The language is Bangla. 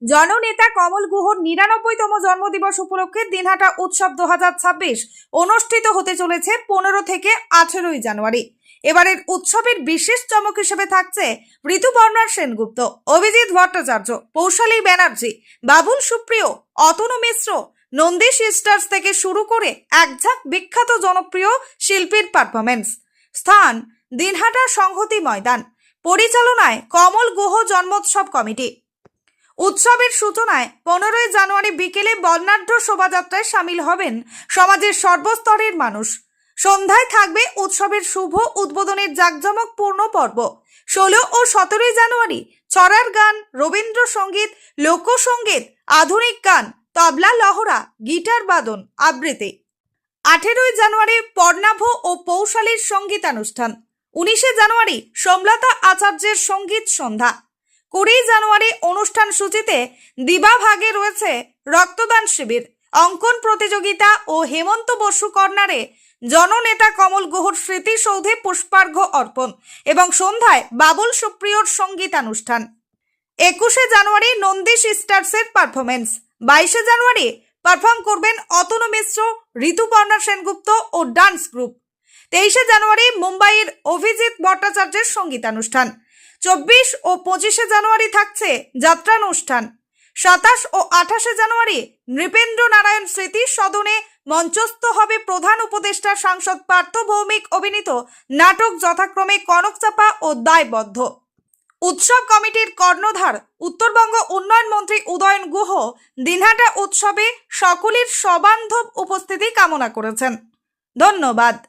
জননেতা কমল গুহর ৯৯তম জন্মদিবস উপলক্ষে দিনহাটা উৎসব 2026 অনুষ্ঠিত হতে চলেছে 15 থেকে 18 জানুয়ারি। এবারের উৎসবের বিশেষ চমক হিসেবে থাকছে ঋতুপর্ণা সেনগুপ্ত, অভিজিৎ ভট্টাচার্য, পৌশালী ব্যানার্জি, বাবুল সুপ্রিয়, অতনু মিশ্র, নন্দী সিস্টার্স থেকে শুরু করে একঝাঁক বিখ্যাত জনপ্রিয় শিল্পীর পারফরমেন্স। স্থান দিনহাটা সংহতি ময়দান। পরিচালনায় কমল গুহ জন্মোৎসব কমিটি। উৎসবের সূচনায় 15 জানুয়ারি বিকেলে বর্ণাঢ্য শোভাযাত্রায় সামিল হবেন সমাজের সর্বস্তরের মানুষ। সন্ধ্যায় থাকবে উৎসবের শুভ উদ্বোধনের জাঁকজমকপূর্ণ পর্ব। 16 ও 17 জানুয়ারি ছড়ার গান, রবীন্দ্রসঙ্গীত, লোকসঙ্গীত, আধুনিক গান, তবলা লহরা, গিটার বাদন আবৃত্তি। 18 জানুয়ারি পর্ণাভ ও পৌশালীর সঙ্গীতানুষ্ঠান। 19 জানুয়ারি সোমলতা আচার্যের সঙ্গীত সন্ধ্যা। 20 জানুয়ারি অনুষ্ঠান সূচিতে দিবাভাগে রয়েছে রক্তদান শিবির, অঙ্কন প্রতিযোগিতা ও হেমন্ত বসু কর্নারে জননেতা কমল গুহর স্মৃতিসৌধে পুষ্পার্ঘ্য অর্পণ এবং সন্ধ্যায় বাবুল সুপ্রিয়র সঙ্গীতানুষ্ঠান। 21 জানুয়ারি নন্দী সিস্টার্সের পারফরমেন্স। 22 জানুয়ারি পারফর্ম করবেন অতনু মিশ্র, ঋতুপর্ণা সেনগুপ্ত ও ডান্স গ্রুপ। 23 জানুয়ারি মুম্বাইয়ের অভিজিৎ ভট্টাচার্যের সঙ্গীতানুষ্ঠান। 24 ও 25 জানুয়ারি থাকছে যাত্রানুষ্ঠান। 27 ও 28 জানুয়ারি নৃপেন্দ্র নারায়ণ স্মৃতি সদনে মঞ্চস্থ হবে প্রধান উপদেষ্টা সাংসদ পার্থ ভৌমিক অভিনীত নাটক যথাক্রমে কনকচাপা ও দায়বদ্ধ। উৎসব কমিটির কর্ণধার উত্তরবঙ্গ উন্নয়ন মন্ত্রী উদয়ন গুহ দিনহাটা উৎসবে সকলের সবান্ধব উপস্থিতি কামনা করেছেন। ধন্যবাদ।